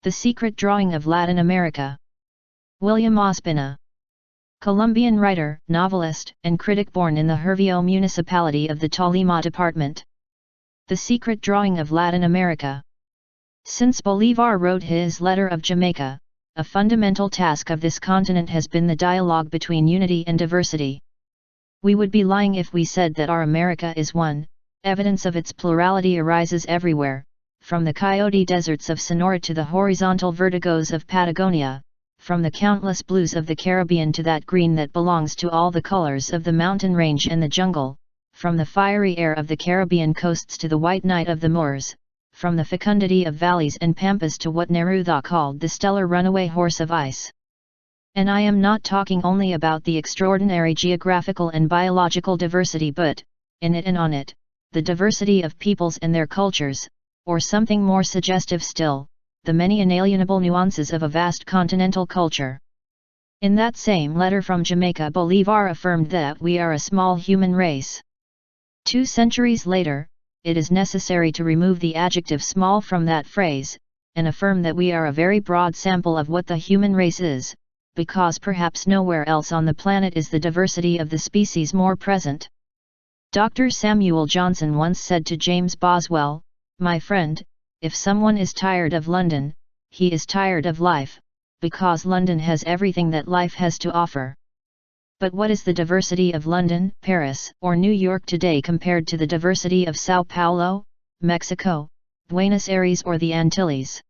The Secret Drawing of Latin America. William Ospina. Colombian writer, novelist, and critic born in the Herveo municipality of the Tolima department. The Secret Drawing of Latin America. Since Bolívar wrote his Letter of Jamaica, a fundamental task of this continent has been the dialogue between unity and diversity. We would be lying if we said that our America is one. Evidence of its plurality arises everywhere, from the coyote deserts of Sonora to the horizontal vertigos of Patagonia, from the countless blues of the Caribbean to that green that belongs to all the colors of the mountain range and the jungle, from the fiery air of the Caribbean coasts to the white night of the moors, from the fecundity of valleys and pampas to what Neruda called the stellar runaway horse of ice. And I am not talking only about the extraordinary geographical and biological diversity but, in it and on it, the diversity of peoples and their cultures, or something more suggestive still, the many inalienable nuances of a vast continental culture. In that same letter from Jamaica, Bolívar affirmed that we are a small human race. 2 centuries later, it is necessary to remove the adjective small from that phrase, and affirm that we are a very broad sample of what the human race is, because perhaps nowhere else on the planet is the diversity of the species more present. Dr. Samuel Johnson once said to James Boswell, "My friend, if someone is tired of London, he is tired of life, because London has everything that life has to offer." But what is the diversity of London, Paris, or New York today compared to the diversity of Sao Paulo, Mexico, Buenos Aires or the Antilles?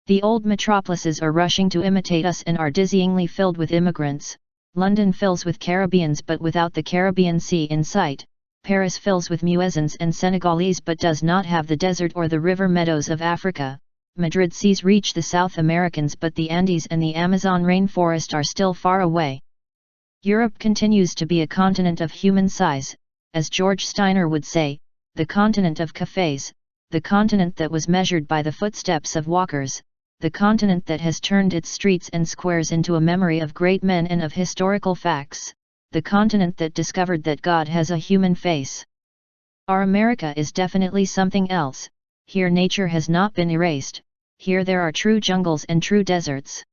The old metropolises are rushing to imitate us and are dizzyingly filled with immigrants. London fills with Caribbeans but without the Caribbean Sea in sight. Paris fills with Muezzins and Senegalese but does not have the desert or the river meadows of Africa. Madrid sees reach the South Americans but the Andes and the Amazon rainforest are still far away. Europe continues to be a continent of human size, as George Steiner would say, the continent of cafes, the continent that was measured by the footsteps of walkers, the continent that has turned its streets and squares into a memory of great men and of historical facts, the continent that discovered that God has a human face. Our America is definitely something else. Here nature has not been erased, here there are true jungles and true deserts.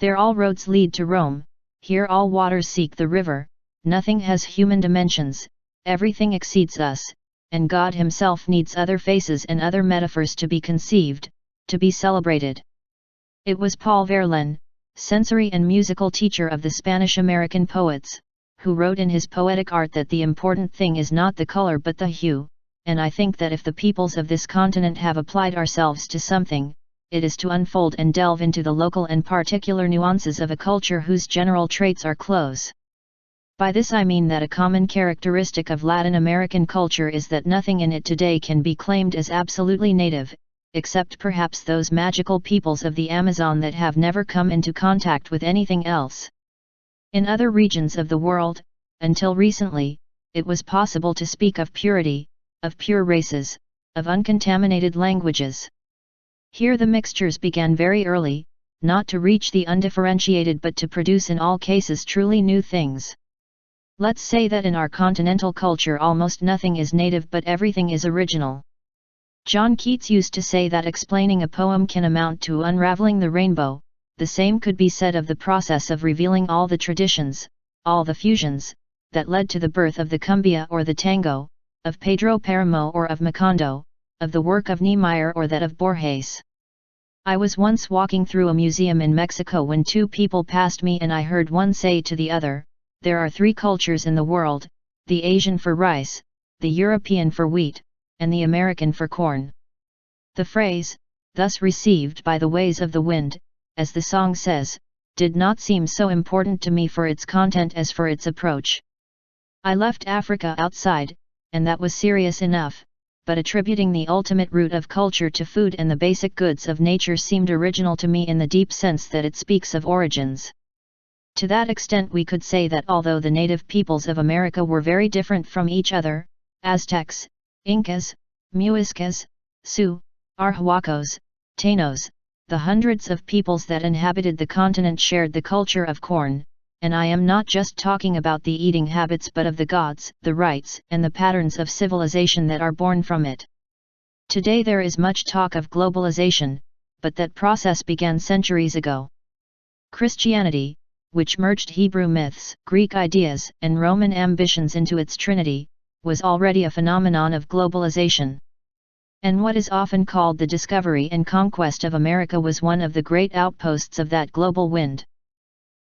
There all roads lead to Rome, here all waters seek the river, nothing has human dimensions, everything exceeds us, and God himself needs other faces and other metaphors to be conceived, to be celebrated. It was Paul Verlaine, sensory and musical teacher of the Spanish-American poets, who wrote in his poetic art that the important thing is not the color but the hue, and I think that if the peoples of this continent have applied ourselves to something, it is to unfold and delve into the local and particular nuances of a culture whose general traits are close. By this I mean that a common characteristic of Latin American culture is that nothing in it today can be claimed as absolutely native, except perhaps those magical peoples of the Amazon that have never come into contact with anything else. In other regions of the world, until recently, it was possible to speak of purity, of pure races, of uncontaminated languages. Here the mixtures began very early, not to reach the undifferentiated but to produce in all cases truly new things. Let's say that in our continental culture almost nothing is native but everything is original. John Keats used to say that explaining a poem can amount to unraveling the rainbow. The same could be said of the process of revealing all the traditions, all the fusions, that led to the birth of the cumbia or the tango, of Pedro Páramo or of Macondo, of the work of Niemeyer or that of Borges. I was once walking through a museum in Mexico when 2 people passed me and I heard one say to the other, "There are 3 cultures in the world, the Asian for rice, the European for wheat, and the American for corn." The phrase, thus received by the ways of the wind, as the song says, did not seem so important to me for its content as for its approach. I left Africa outside, and that was serious enough, but attributing the ultimate root of culture to food and the basic goods of nature seemed original to me in the deep sense that it speaks of origins. To that extent we could say that although the native peoples of America were very different from each other, Aztecs, Incas, Muiscas, Sioux, Arhuacos, Taínos, the hundreds of peoples that inhabited the continent shared the culture of corn, and I am not just talking about the eating habits but of the gods, the rites, and the patterns of civilization that are born from it. Today there is much talk of globalization, but that process began centuries ago. Christianity, which merged Hebrew myths, Greek ideas, and Roman ambitions into its trinity, was already a phenomenon of globalization. And what is often called the discovery and conquest of America was one of the great outposts of that global wind.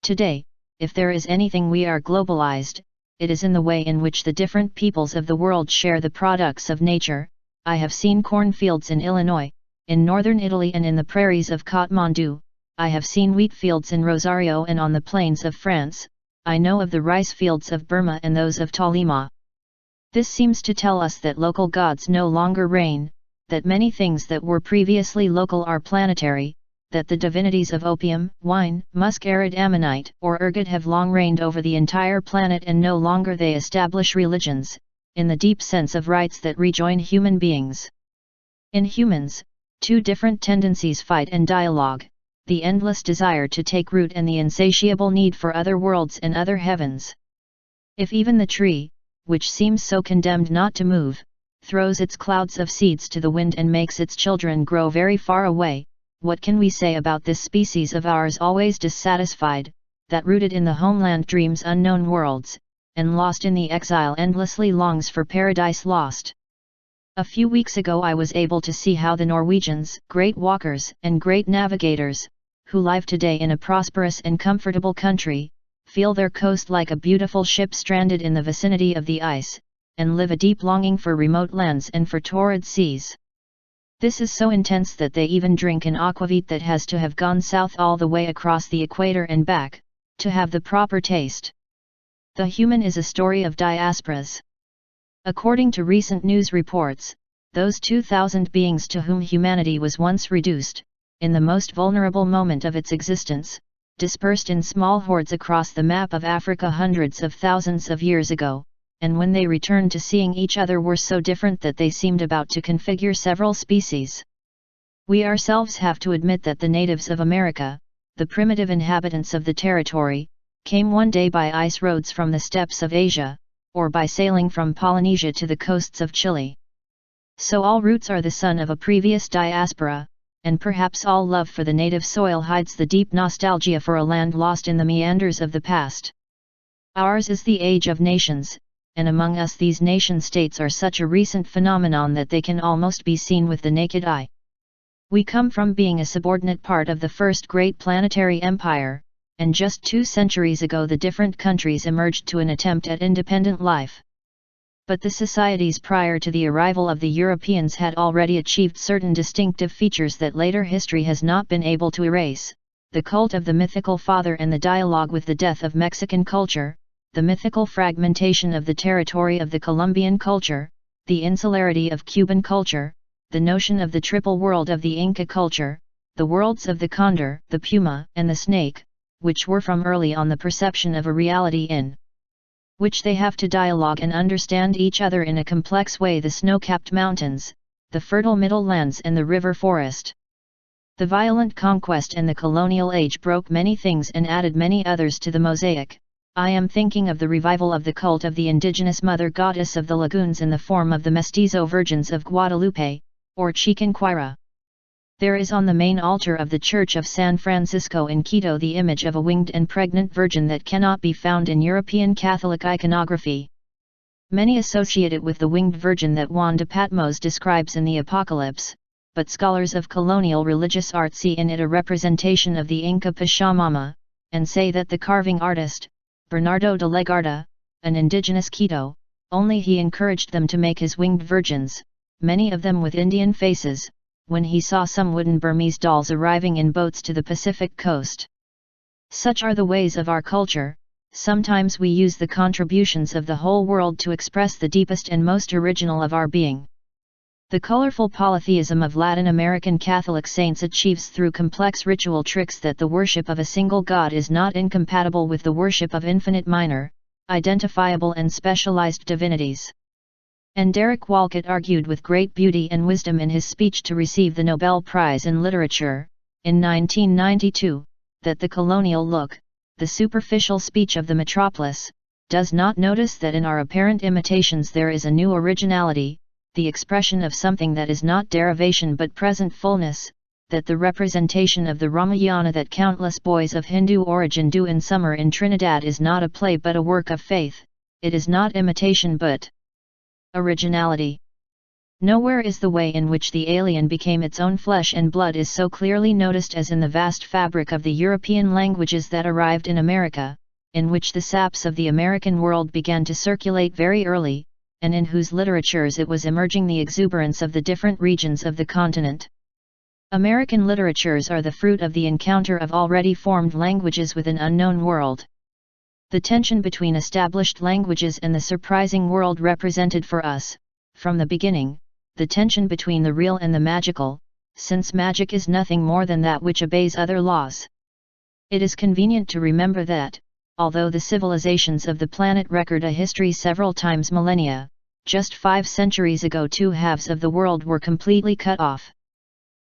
Today, if there is anything we are globalized, it is in the way in which the different peoples of the world share the products of nature. I have seen cornfields in Illinois, in northern Italy and in the prairies of Kathmandu. I have seen wheat fields in Rosario and on the plains of France. I know of the rice fields of Burma and those of Tolima. This seems to tell us that local gods no longer reign, that many things that were previously local are planetary, that the divinities of opium, wine, musk arid ammonite, or ergot have long reigned over the entire planet and no longer they establish religions, in the deep sense of rights that rejoin human beings. In humans, two different tendencies fight and dialogue, the endless desire to take root and the insatiable need for other worlds and other heavens. If even the tree, which seems so condemned not to move, throws its clouds of seeds to the wind and makes its children grow very far away, what can we say about this species of ours always dissatisfied, that rooted in the homeland dreams unknown worlds, and lost in the exile endlessly longs for paradise lost? A few weeks ago I was able to see how the Norwegians, great walkers and great navigators, who live today in a prosperous and comfortable country, feel their coast like a beautiful ship stranded in the vicinity of the ice, and live a deep longing for remote lands and for torrid seas. This is so intense that they even drink an aquavit that has to have gone south all the way across the equator and back, to have the proper taste. The human is a story of diasporas. According to recent news reports, those 2,000 beings to whom humanity was once reduced, in the most vulnerable moment of its existence, dispersed in small hordes across the map of Africa hundreds of thousands of years ago, and when they returned to seeing each other were so different that they seemed about to configure several species. We ourselves have to admit that the natives of America, the primitive inhabitants of the territory, came one day by ice roads from the steppes of Asia, or by sailing from Polynesia to the coasts of Chile. So all roots are the son of a previous diaspora, and perhaps all love for the native soil hides the deep nostalgia for a land lost in the meanders of the past. Ours is the age of nations, and among us these nation-states are such a recent phenomenon that they can almost be seen with the naked eye. We come from being a subordinate part of the first great planetary empire, and just 2 centuries ago the different countries emerged to an attempt at independent life. But the societies prior to the arrival of the Europeans had already achieved certain distinctive features that later history has not been able to erase: the cult of the mythical father and the dialogue with the death of Mexican culture, the mythical fragmentation of the territory of the Colombian culture, the insularity of Cuban culture, the notion of the triple world of the Inca culture, the worlds of the condor, the puma, and the snake, which were from early on the perception of a reality in which they have to dialogue and understand each other in a complex way: the snow-capped mountains, the fertile middle lands and the river forest. The violent conquest and the colonial age broke many things and added many others to the mosaic. I am thinking of the revival of the cult of the indigenous mother goddess of the lagoons in the form of the Mestizo Virgins of Guadalupe, or Chiquinquirá. There is on the main altar of the Church of San Francisco in Quito the image of a winged and pregnant virgin that cannot be found in European Catholic iconography. Many associate it with the winged virgin that Juan de Patmos describes in the Apocalypse, but scholars of colonial religious art see in it a representation of the Inca Pachamama, and say that the carving artist, Bernardo de Legarda, an indigenous Quito, only he encouraged them to make his winged virgins, many of them with Indian faces, when he saw some wooden Burmese dolls arriving in boats to the Pacific coast. Such are the ways of our culture. Sometimes we use the contributions of the whole world to express the deepest and most original of our being. The colorful polytheism of Latin American Catholic saints achieves through complex ritual tricks that the worship of a single god is not incompatible with the worship of infinite minor, identifiable and specialized divinities. And Derek Walcott argued with great beauty and wisdom in his speech to receive the Nobel Prize in Literature, in 1992, that the colonial look, the superficial speech of the metropolis, does not notice that in our apparent imitations there is a new originality, the expression of something that is not derivation but present fullness, that the representation of the Ramayana that countless boys of Hindu origin do in summer in Trinidad is not a play but a work of faith, it is not imitation but originality. Nowhere is the way in which the alien became its own flesh and blood is so clearly noticed as in the vast fabric of the European languages that arrived in America, in which the saps of the American world began to circulate very early, and in whose literatures it was emerging the exuberance of the different regions of the continent. American literatures are the fruit of the encounter of already formed languages with an unknown world. The tension between established languages and the surprising world represented for us, from the beginning, the tension between the real and the magical, since magic is nothing more than that which obeys other laws. It is convenient to remember that, although the civilizations of the planet record a history several times millennia, just 5 centuries ago 2/2 of the world were completely cut off.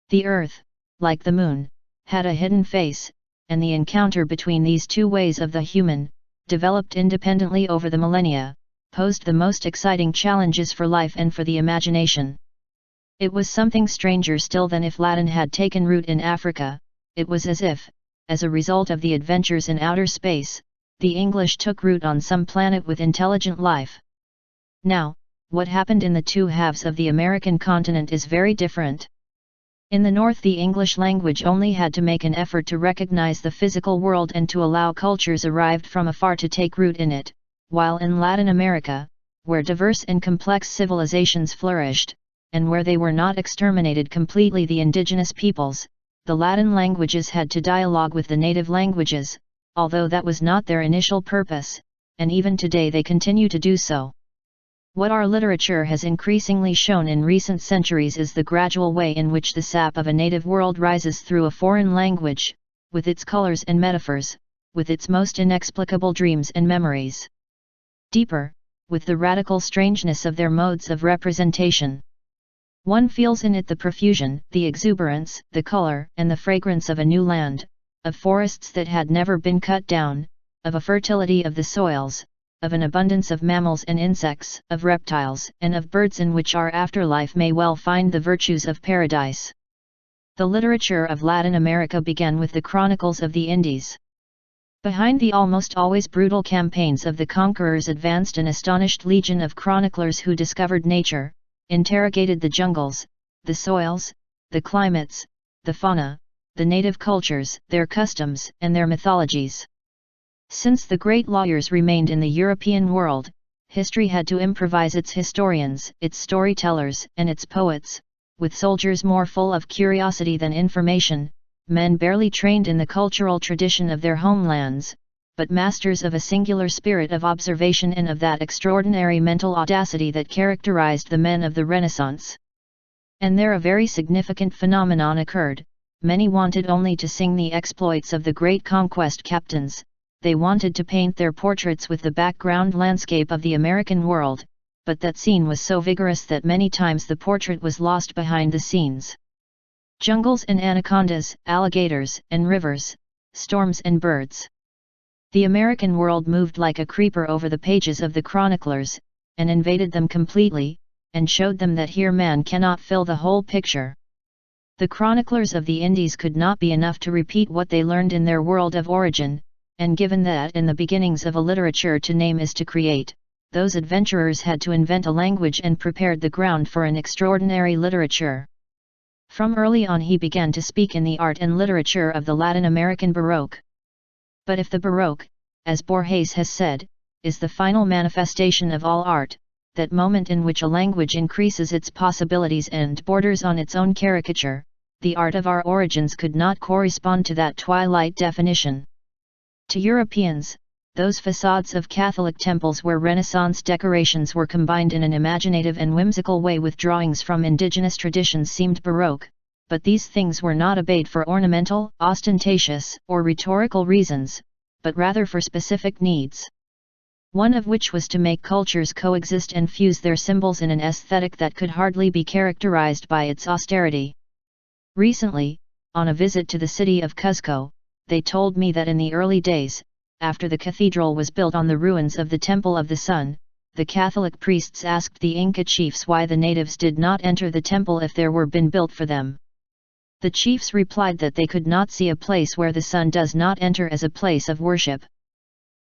The Earth, like the Moon, had a hidden face, and the encounter between these two ways of the human, developed independently over the millennia, posed the most exciting challenges for life and for the imagination. It was something stranger still than if Latin had taken root in Africa. It was as if, as a result of the adventures in outer space, the English took root on some planet with intelligent life. Now, what happened in the 2/2 of the American continent is very different. In the north the English language only had to make an effort to recognize the physical world and to allow cultures arrived from afar to take root in it, while in Latin America, where diverse and complex civilizations flourished, and where they were not exterminated completely the indigenous peoples, the Latin languages had to dialogue with the native languages, although that was not their initial purpose, and even today they continue to do so. What our literature has increasingly shown in recent centuries is the gradual way in which the sap of a native world rises through a foreign language, with its colors and metaphors, with its most inexplicable dreams and memories. Deeper, with the radical strangeness of their modes of representation. One feels in it the profusion, the exuberance, the color, and the fragrance of a new land, of forests that had never been cut down, of a fertility of the soils, of an abundance of mammals and insects, of reptiles, and of birds in which our afterlife may well find the virtues of paradise. The literature of Latin America began with the Chronicles of the Indies. Behind the almost always brutal campaigns of the conquerors advanced an astonished legion of chroniclers who discovered nature, interrogated the jungles, the soils, the climates, the fauna, the native cultures, their customs, and their mythologies. Since the great lawyers remained in the European world, history had to improvise its historians, its storytellers, and its poets, with soldiers more full of curiosity than information, men barely trained in the cultural tradition of their homelands, but masters of a singular spirit of observation and of that extraordinary mental audacity that characterized the men of the Renaissance. And there a very significant phenomenon occurred: many wanted only to sing the exploits of the great conquest captains. They wanted to paint their portraits with the background landscape of the American world, but that scene was so vigorous that many times the portrait was lost behind the scenes. Jungles and anacondas, alligators and rivers, storms and birds. The American world moved like a creeper over the pages of the chroniclers, and invaded them completely, and showed them that here man cannot fill the whole picture. The chroniclers of the Indies could not be enough to repeat what they learned in their world of origin, and given that in the beginnings of a literature to name is to create, those adventurers had to invent a language and prepared the ground for an extraordinary literature. From early on he began to speak in the art and literature of the Latin American Baroque. But if the Baroque, as Borges has said, is the final manifestation of all art, that moment in which a language increases its possibilities and borders on its own caricature, the art of our origins could not correspond to that twilight definition. To Europeans, those facades of Catholic temples where Renaissance decorations were combined in an imaginative and whimsical way with drawings from indigenous traditions seemed Baroque, but these things were not obeyed for ornamental, ostentatious, or rhetorical reasons, but rather for specific needs. One of which was to make cultures coexist and fuse their symbols in an aesthetic that could hardly be characterized by its austerity. Recently, on a visit to the city of Cuzco, they told me that in the early days, after the cathedral was built on the ruins of the Temple of the Sun, the Catholic priests asked the Inca chiefs why the natives did not enter the temple if there were been built for them. The chiefs replied that they could not see a place where the sun does not enter as a place of worship.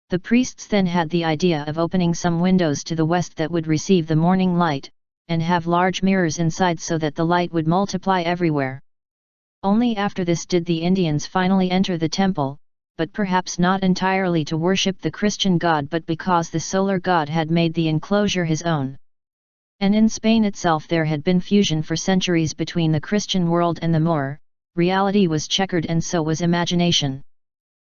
The priests then had the idea of opening some windows to the west that would receive the morning light, and have large mirrors inside so that the light would multiply everywhere. Only after this did the Indians finally enter the temple, but perhaps not entirely to worship the Christian god but because the solar god had made the enclosure his own. And in Spain itself there had been fusion for centuries between the Christian world and the Moor. Reality was checkered and so was imagination.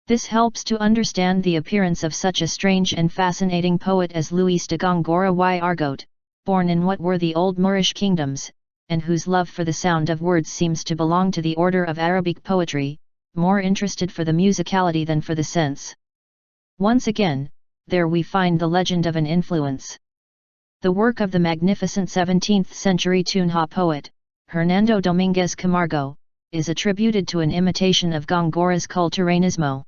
This helps to understand the appearance of such a strange and fascinating poet as Luis de Góngora y Argote, born in what were the old Moorish kingdoms, and whose love for the sound of words seems to belong to the order of Arabic poetry, more interested for the musicality than for the sense. Once again, there we find the legend of an influence. The work of the magnificent 17th-century Tunja poet, Hernando Domínguez Camargo, is attributed to an imitation of Góngora's culturanismo.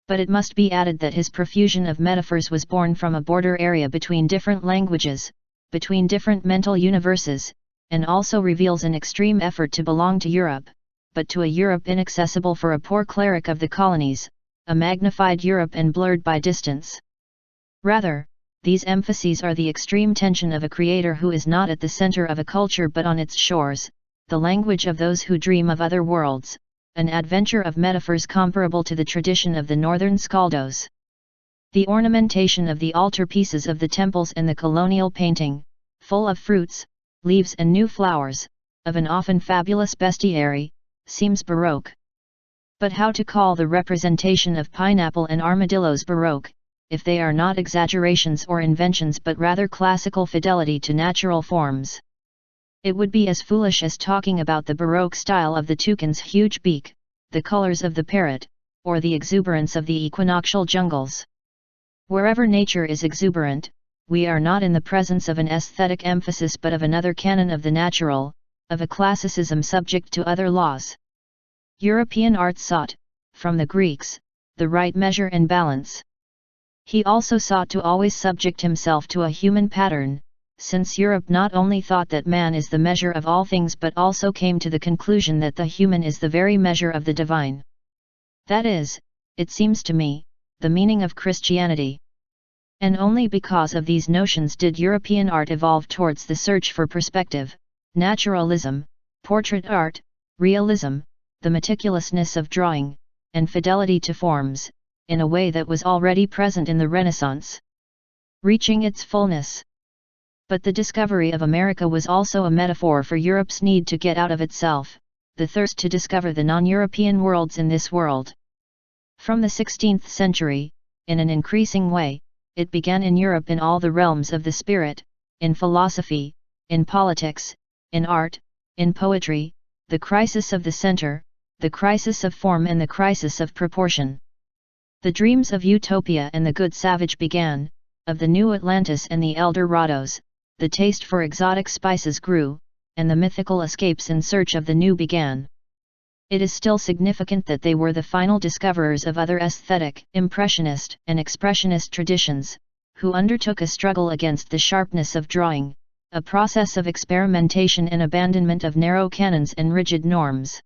But it must be added that his profusion of metaphors was born from a border area between different languages, between different mental universes, and also reveals an extreme effort to belong to Europe, but to a Europe inaccessible for a poor cleric of the colonies, a magnified Europe and blurred by distance. Rather, these emphases are the extreme tension of a creator who is not at the center of a culture but on its shores, the language of those who dream of other worlds, an adventure of metaphors comparable to the tradition of the northern Scaldos. The ornamentation of the altarpieces of the temples and the colonial painting, full of fruits, leaves and new flowers, of an often fabulous bestiary, seems Baroque. But how to call the representation of pineapple and armadillos Baroque, if they are not exaggerations or inventions but rather classical fidelity to natural forms? It would be as foolish as talking about the Baroque style of the toucan's huge beak, the colors of the parrot, or the exuberance of the equinoctial jungles. Wherever nature is exuberant, we are not in the presence of an aesthetic emphasis but of another canon of the natural, of a classicism subject to other laws. European art sought, from the Greeks, the right measure and balance. He also sought to always subject himself to a human pattern, since Europe not only thought that man is the measure of all things but also came to the conclusion that the human is the very measure of the divine. That is, it seems to me, the meaning of Christianity. And only because of these notions did European art evolve towards the search for perspective, naturalism, portrait art, realism, the meticulousness of drawing, and fidelity to forms, in a way that was already present in the Renaissance, reaching its fullness. But the discovery of America was also a metaphor for Europe's need to get out of itself, the thirst to discover the non-European worlds in this world. From the 16th century, in an increasing way, it began in Europe in all the realms of the spirit, in philosophy, in politics, in art, in poetry, the crisis of the center, the crisis of form and the crisis of proportion. The dreams of utopia and the good savage began, of the new Atlantis and the El Dorados, the taste for exotic spices grew, and the mythical escapes in search of the new began. It is still significant that they were the final discoverers of other aesthetic, impressionist, and expressionist traditions, who undertook a struggle against the sharpness of drawing, a process of experimentation and abandonment of narrow canons and rigid norms.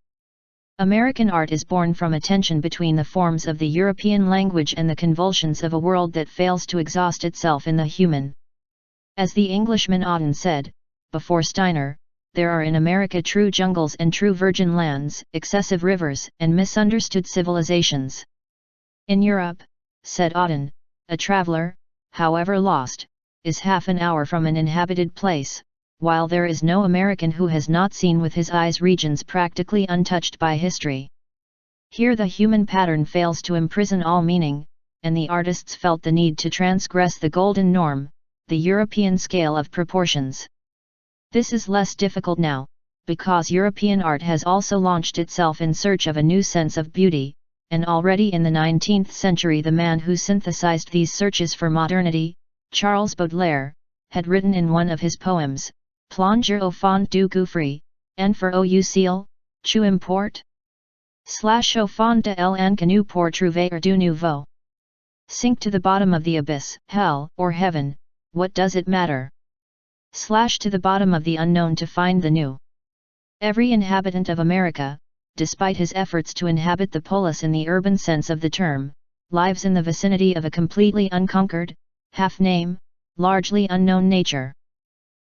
American art is born from a tension between the forms of the European language and the convulsions of a world that fails to exhaust itself in the human. As the Englishman Auden said, before Steiner, there are in America true jungles and true virgin lands, excessive rivers and misunderstood civilizations. In Europe, said Auden, a traveler, however lost, is half an hour from an inhabited place, while there is no American who has not seen with his eyes regions practically untouched by history. Here the human pattern fails to imprison all meaning, and the artists felt the need to transgress the golden norm, the European scale of proportions. This is less difficult now, because European art has also launched itself in search of a new sense of beauty, and already in the 19th century the man who synthesized these searches for modernity, Charles Baudelaire, had written in one of his poems, Plonger au fond du gouffre, en faire au ciel, tu importe? / au fond de l'inconnu pour trouver du nouveau. Sink to the bottom of the abyss, hell, or heaven, what does it matter? / to the bottom of the unknown to find the new. Every inhabitant of America, despite his efforts to inhabit the polis in the urban sense of the term, lives in the vicinity of a completely unconquered, half-name, largely unknown nature.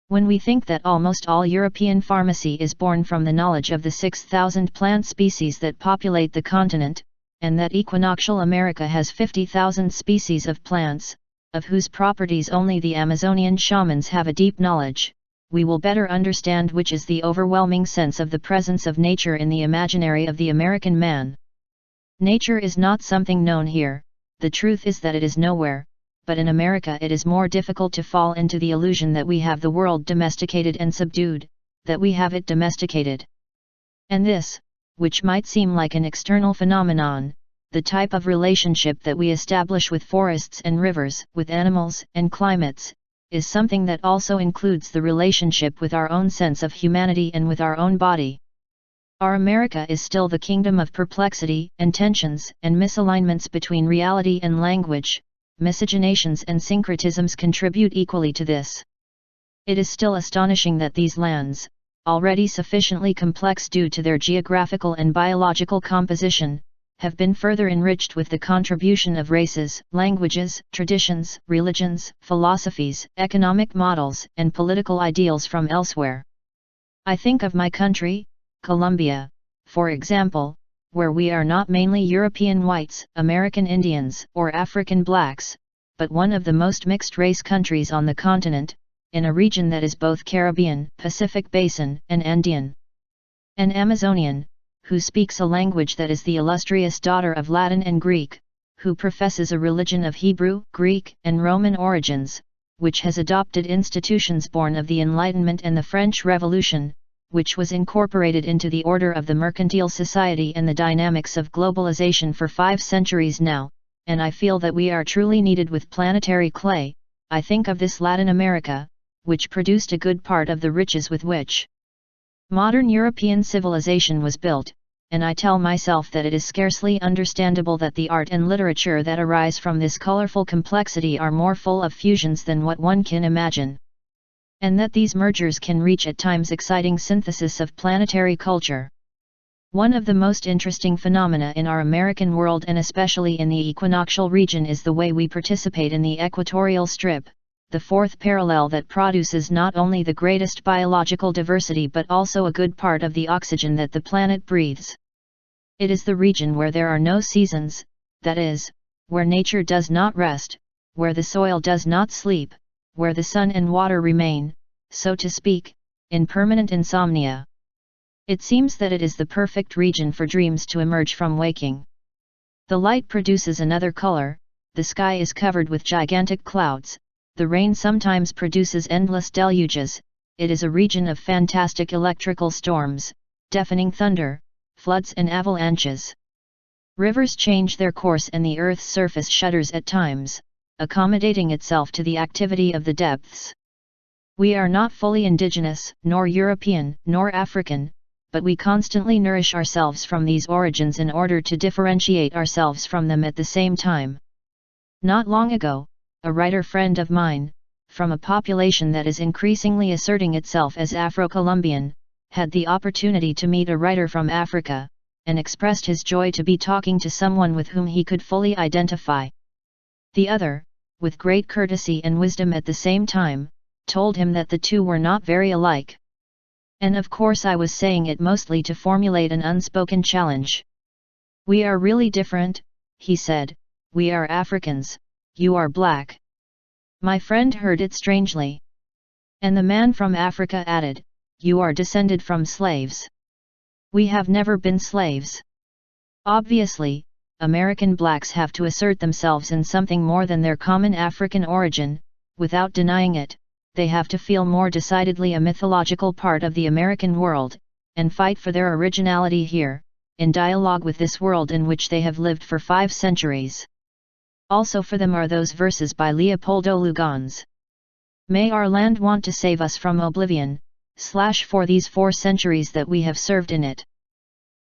When we think that almost all European pharmacy is born from the knowledge of the 6,000 plant species that populate the continent, and that equinoctial America has 50,000 species of plants, of whose properties only the Amazonian shamans have a deep knowledge, we will better understand which is the overwhelming sense of the presence of nature in the imaginary of the American man. Nature is not something known here, the truth is that it is nowhere, but in America it is more difficult to fall into the illusion that we have the world domesticated and subdued, that we have it domesticated. And this, which might seem like an external phenomenon, the type of relationship that we establish with forests and rivers, with animals and climates, is something that also includes the relationship with our own sense of humanity and with our own body. Our America is still the kingdom of perplexity and tensions and misalignments between reality and language. Miscegenations and syncretisms contribute equally to this. It is still astonishing that these lands, already sufficiently complex due to their geographical and biological composition, have been further enriched with the contribution of races, languages, traditions, religions, philosophies, economic models, and political ideals from elsewhere. I think of my country, Colombia, for example, where we are not mainly European whites, American Indians, or African blacks, but one of the most mixed-race countries on the continent, in a region that is both Caribbean, Pacific Basin, and Andean. An Amazonian, who speaks a language that is the illustrious daughter of Latin and Greek, who professes a religion of Hebrew, Greek, and Roman origins, which has adopted institutions born of the Enlightenment and the French Revolution, which was incorporated into the order of the mercantile society and the dynamics of globalization for 5 centuries now, and I feel that we are truly needed with planetary clay. I think of this Latin America, which produced a good part of the riches with which modern European civilization was built, and I tell myself that it is scarcely understandable that the art and literature that arise from this colorful complexity are more full of fusions than what one can imagine. And that these mergers can reach at times exciting synthesis of planetary culture. One of the most interesting phenomena in our American world and especially in the equinoctial region is the way we participate in the equatorial strip, the fourth parallel that produces not only the greatest biological diversity but also a good part of the oxygen that the planet breathes. It is the region where there are no seasons, that is, where nature does not rest, where the soil does not sleep, where the sun and water remain, so to speak, in permanent insomnia. It seems that it is the perfect region for dreams to emerge from waking. The light produces another color, the sky is covered with gigantic clouds, the rain sometimes produces endless deluges, it is a region of fantastic electrical storms, deafening thunder, floods and avalanches. Rivers change their course and the earth's surface shudders at times, accommodating itself to the activity of the depths. We are not fully indigenous, nor European, nor African, but we constantly nourish ourselves from these origins in order to differentiate ourselves from them at the same time. Not long ago, a writer friend of mine, from a population that is increasingly asserting itself as Afro-Colombian, had the opportunity to meet a writer from Africa, and expressed his joy to be talking to someone with whom he could fully identify. The other, with great courtesy and wisdom at the same time, told him that the two were not very alike. And of course I was saying it mostly to formulate an unspoken challenge. "We are really different," he said, "we are Africans, you are black." My friend heard it strangely. And the man from Africa added, "You are descended from slaves." "We have never been slaves." Obviously, American blacks have to assert themselves in something more than their common African origin, without denying it, they have to feel more decidedly a mythological part of the American world, and fight for their originality here, in dialogue with this world in which they have lived for 5 centuries. Also for them are those verses by Leopoldo Lugones. "May our land want to save us from oblivion, for these 4 centuries that we have served in it."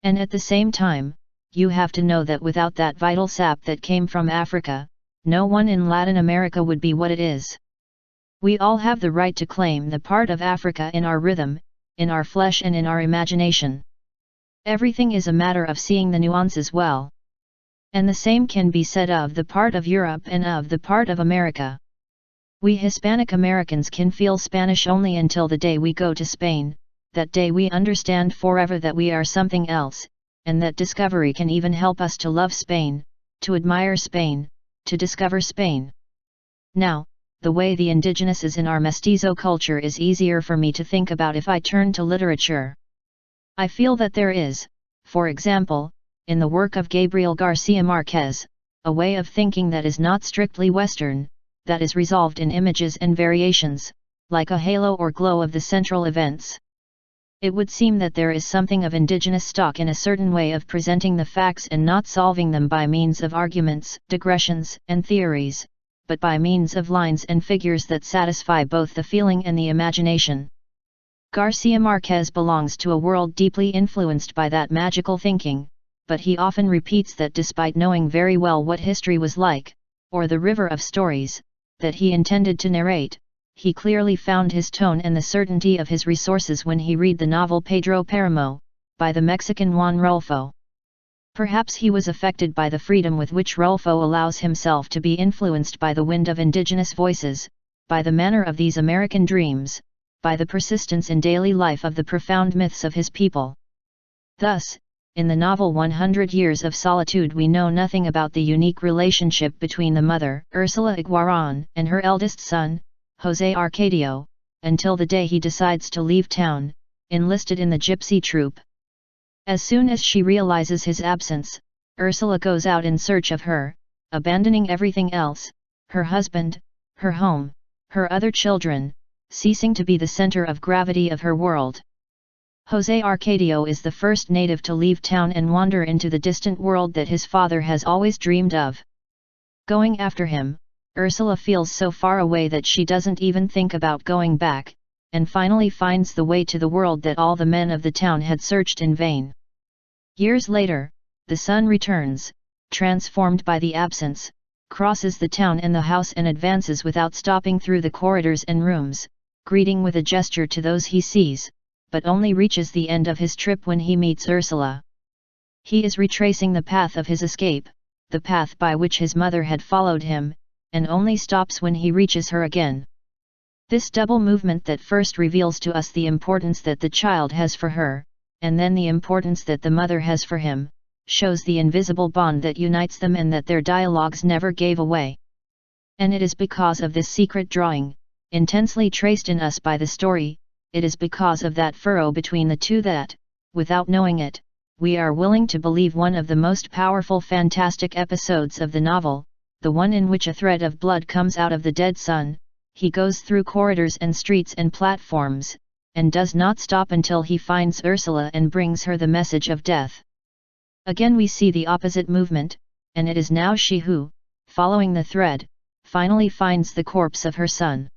And at the same time, you have to know that without that vital sap that came from Africa, no one in Latin America would be what it is. We all have the right to claim the part of Africa in our rhythm, in our flesh and in our imagination. Everything is a matter of seeing the nuances well. And the same can be said of the part of Europe and of the part of America. We Hispanic Americans can feel Spanish only until the day we go to Spain. That day we understand forever that we are something else, and that discovery can even help us to love Spain, to admire Spain, to discover Spain. Now, the way the indigenous is in our mestizo culture is easier for me to think about if I turn to literature. I feel that there is, for example, in the work of Gabriel Garcia Marquez, a way of thinking that is not strictly Western, that is resolved in images and variations, like a halo or glow of the central events. It would seem that there is something of indigenous stock in a certain way of presenting the facts and not solving them by means of arguments, digressions, and theories, but by means of lines and figures that satisfy both the feeling and the imagination. Garcia Marquez belongs to a world deeply influenced by that magical thinking, but he often repeats that despite knowing very well what history was like, or the river of stories that he intended to narrate, he clearly found his tone and the certainty of his resources when he read the novel Pedro Páramo, by the Mexican Juan Rulfo. Perhaps he was affected by the freedom with which Rulfo allows himself to be influenced by the wind of indigenous voices, by the manner of these American dreams, by the persistence in daily life of the profound myths of his people. Thus, in the novel 100 Years of Solitude we know nothing about the unique relationship between the mother, Ursula Iguaran, and her eldest son, José Arcadio, until the day he decides to leave town, enlisted in the gypsy troupe. As soon as she realizes his absence, Ursula goes out in search of her, abandoning everything else, her husband, her home, her other children, ceasing to be the center of gravity of her world. José Arcadio is the first native to leave town and wander into the distant world that his father has always dreamed of. Going after him, Ursula feels so far away that she doesn't even think about going back, and finally finds the way to the world that all the men of the town had searched in vain. Years later, the son returns, transformed by the absence, crosses the town and the house and advances without stopping through the corridors and rooms, greeting with a gesture to those he sees, but only reaches the end of his trip when he meets Ursula. He is retracing the path of his escape, the path by which his mother had followed him, and only stops when he reaches her again. This double movement that first reveals to us the importance that the child has for her, and then the importance that the mother has for him, shows the invisible bond that unites them and that their dialogues never gave away. And it is because of this secret drawing, intensely traced in us by the story, it is because of that furrow between the two that, without knowing it, we are willing to believe one of the most powerful fantastic episodes of the novel, the one in which a thread of blood comes out of the dead son. He goes through corridors and streets and platforms, and does not stop until he finds Ursula and brings her the message of death. Again we see the opposite movement, and it is now she who, following the thread, finally finds the corpse of her son.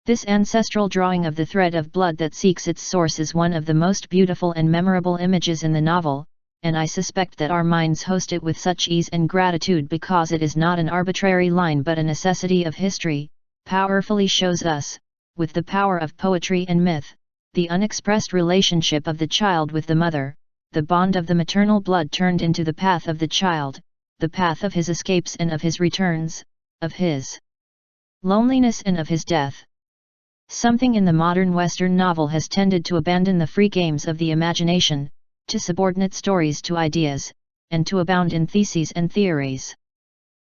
This ancestral drawing of the thread of blood that seeks its source is one of the most beautiful and memorable images in the novel, and I suspect that our minds host it with such ease and gratitude because it is not an arbitrary line but a necessity of history, powerfully shows us, with the power of poetry and myth, the unexpressed relationship of the child with the mother, the bond of the maternal blood turned into the path of the child, the path of his escapes and of his returns, of his loneliness and of his death. Something in the modern Western novel has tended to abandon the free games of the imagination, to subordinate stories to ideas, and to abound in theses and theories.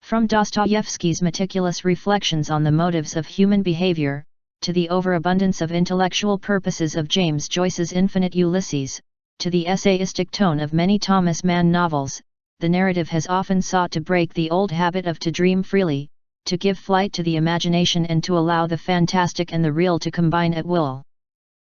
From Dostoevsky's meticulous reflections on the motives of human behavior, to the overabundance of intellectual purposes of James Joyce's Infinite Ulysses, to the essayistic tone of many Thomas Mann novels, the narrative has often sought to break the old habit of to dream freely, to give flight to the imagination and to allow the fantastic and the real to combine at will.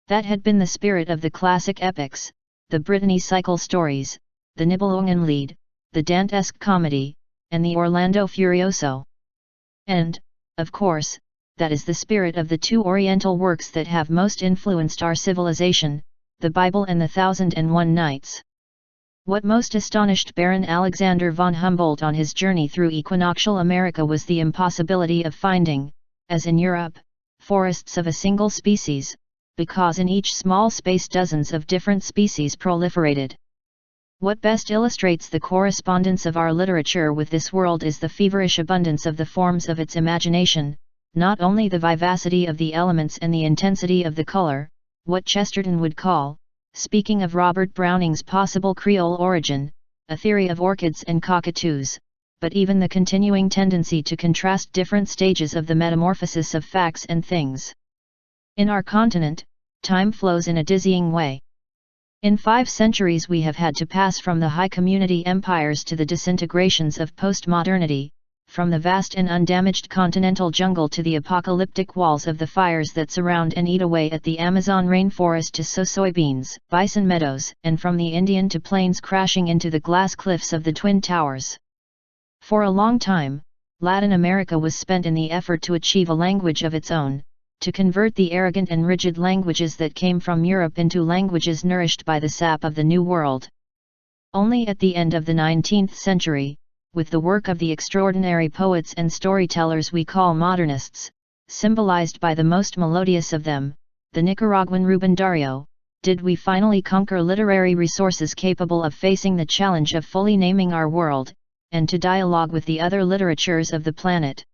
That had been the spirit of the classic epics, the Brittany cycle stories, the Nibelungenlied, the Dantesque comedy, and the Orlando Furioso. And, of course, that is the spirit of the two Oriental works that have most influenced our civilization, the Bible and the Thousand and One Nights. What most astonished Baron Alexander von Humboldt on his journey through equinoctial America was the impossibility of finding, as in Europe, forests of a single species, because in each small space dozens of different species proliferated. What best illustrates the correspondence of our literature with this world is the feverish abundance of the forms of its imagination, not only the vivacity of the elements and the intensity of the color, what Chesterton would call, speaking of Robert Browning's possible Creole origin, a theory of orchids and cockatoos, but even the continuing tendency to contrast different stages of the metamorphosis of facts and things. In our continent, time flows in a dizzying way. In 5 centuries we have had to pass from the high community empires to the disintegrations of postmodernity, from the vast and undamaged continental jungle to the apocalyptic walls of the fires that surround and eat away at the Amazon rainforest to sow soybeans, bison meadows, and from the Indian to plains crashing into the glass cliffs of the Twin Towers. For a long time, Latin America was spent in the effort to achieve a language of its own, to convert the arrogant and rigid languages that came from Europe into languages nourished by the sap of the New World. Only at the end of the 19th century, with the work of the extraordinary poets and storytellers we call modernists, symbolized by the most melodious of them, the Nicaraguan Rubén Darío, did we finally conquer literary resources capable of facing the challenge of fully naming our world, and to dialogue with the other literatures of the planet.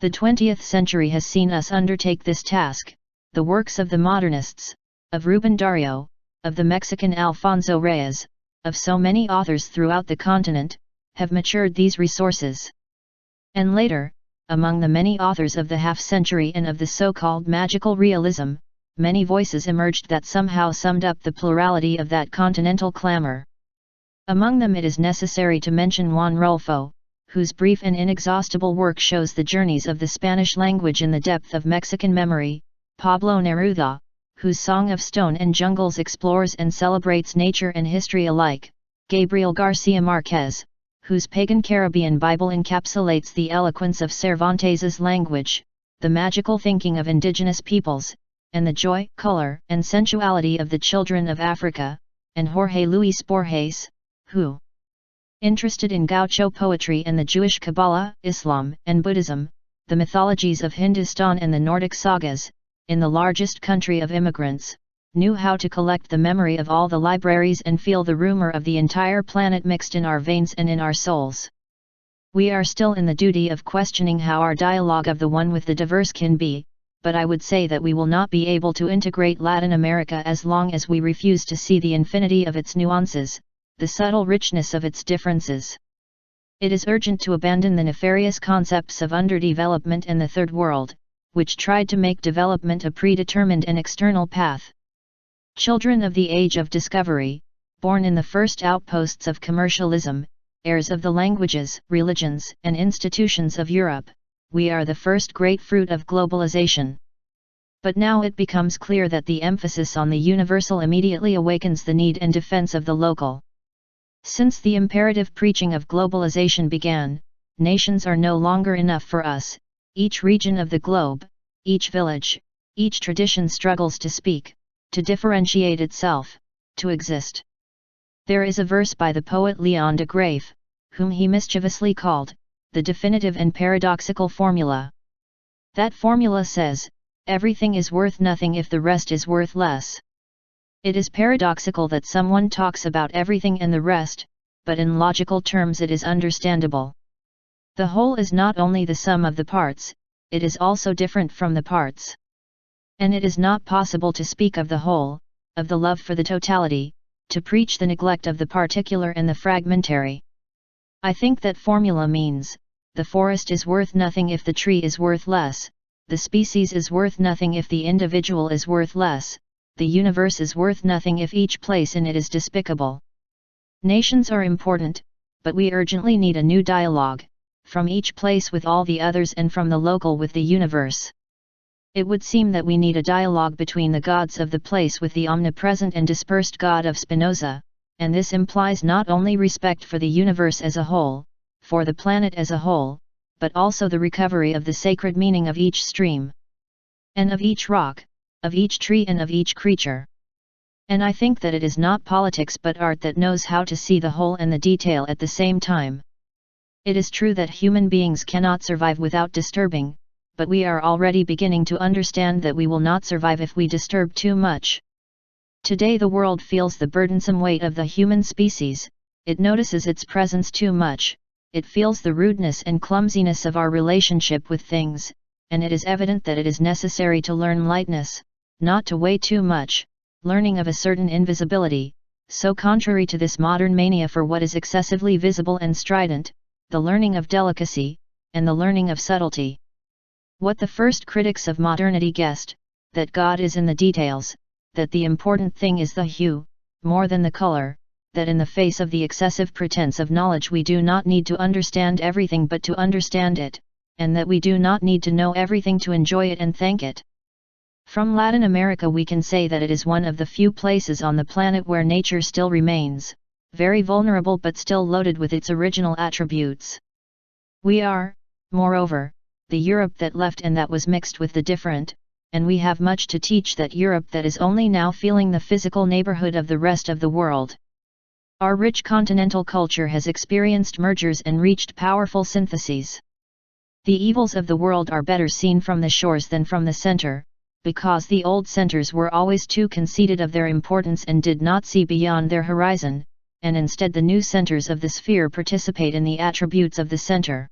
The 20th century has seen us undertake this task. The works of the modernists, of Rubén Darío, of the Mexican Alfonso Reyes, of so many authors throughout the continent, have matured these resources. And later, among the many authors of the half-century and of the so-called magical realism, many voices emerged that somehow summed up the plurality of that continental clamor. Among them it is necessary to mention Juan Rulfo, whose brief and inexhaustible work shows the journeys of the Spanish language in the depth of Mexican memory, Pablo Neruda, whose Song of Stone and Jungles explores and celebrates nature and history alike, Gabriel Garcia Marquez, whose pagan Caribbean Bible encapsulates the eloquence of Cervantes's language, the magical thinking of indigenous peoples, and the joy, color, and sensuality of the children of Africa, and Jorge Luis Borges, who, interested in gaucho poetry and the Jewish Kabbalah, Islam, and Buddhism, the mythologies of Hindustan and the Nordic sagas, in the largest country of immigrants, knew how to collect the memory of all the libraries and feel the rumor of the entire planet mixed in our veins and in our souls. We are still in the duty of questioning how our dialogue of the one with the diverse can be, but I would say that we will not be able to integrate Latin America as long as we refuse to see the infinity of its nuances, the subtle richness of its differences. It is urgent to abandon the nefarious concepts of underdevelopment and the Third World, which tried to make development a predetermined and external path. Children of the age of discovery, born in the first outposts of commercialism, heirs of the languages, religions, and institutions of Europe, we are the first great fruit of globalization. But now it becomes clear that the emphasis on the universal immediately awakens the need and defense of the local. Since the imperative preaching of globalization began, nations are no longer enough for us. Each region of the globe, each village, each tradition struggles to speak, to differentiate itself, to exist. There is a verse by the poet Leon de Graeff, whom he mischievously called, the definitive and paradoxical formula. That formula says, everything is worth nothing if the rest is worth less. It is paradoxical that someone talks about everything and the rest, but in logical terms it is understandable. The whole is not only the sum of the parts, it is also different from the parts. And it is not possible to speak of the whole, of the love for the totality, to preach the neglect of the particular and the fragmentary. I think that formula means, the forest is worth nothing if the tree is worth less, the species is worth nothing if the individual is worth less, the universe is worth nothing if each place in it is despicable. Nations are important, but we urgently need a new dialogue, from each place with all the others and from the local with the universe. It would seem that we need a dialogue between the gods of the place with the omnipresent and dispersed God of Spinoza, and this implies not only respect for the universe as a whole, for the planet as a whole, but also the recovery of the sacred meaning of each stream, and of each rock, of each tree and of each creature. And I think that it is not politics but art that knows how to see the whole and the detail at the same time. It is true that human beings cannot survive without disturbing, but we are already beginning to understand that we will not survive if we disturb too much. Today the world feels the burdensome weight of the human species, it notices its presence too much, it feels the rudeness and clumsiness of our relationship with things, and it is evident that it is necessary to learn lightness, not to weigh too much, learning of a certain invisibility, so contrary to this modern mania for what is excessively visible and strident, the learning of delicacy, and the learning of subtlety. What the first critics of modernity guessed, that God is in the details, that the important thing is the hue, more than the color, that in the face of the excessive pretense of knowledge we do not need to understand everything but to understand it, and that we do not need to know everything to enjoy it and thank it. From Latin America we can say that it is one of the few places on the planet where nature still remains, very vulnerable but still loaded with its original attributes. We are, moreover, the Europe that left and that was mixed with the different, and we have much to teach that Europe that is only now feeling the physical neighborhood of the rest of the world. Our rich continental culture has experienced mergers and reached powerful syntheses. The evils of the world are better seen from the shores than from the center, because the old centers were always too conceited of their importance and did not see beyond their horizon, and instead the new centers of the sphere participate in the attributes of the center.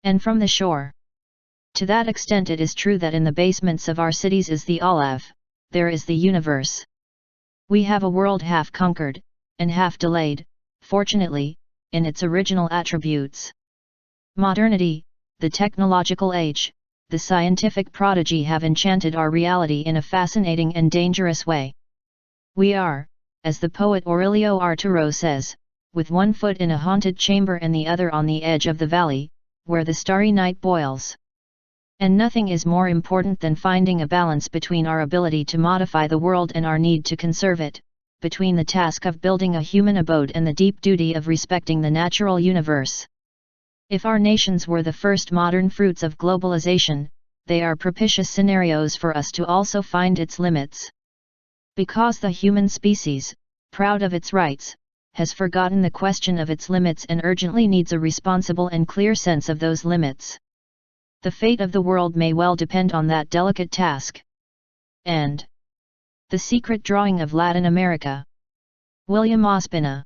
And from the shore. To that extent it is true that in the basements of our cities is the olive, there is the universe. We have a world half conquered, and half delayed, fortunately, in its original attributes. Modernity, the technological age, the scientific prodigy have enchanted our reality in a fascinating and dangerous way. We are, as the poet Aurelio Arturo says, with one foot in a haunted chamber and the other on the edge of the valley, where the starry night boils. And nothing is more important than finding a balance between our ability to modify the world and our need to conserve it, between the task of building a human abode and the deep duty of respecting the natural universe. If our nations were the first modern fruits of globalization, they are propitious scenarios for us to also find its limits. Because the human species, proud of its rights, has forgotten the question of its limits and urgently needs a responsible and clear sense of those limits. The fate of the world may well depend on that delicate task. And The Secret Drawing of Latin America. William Ospina.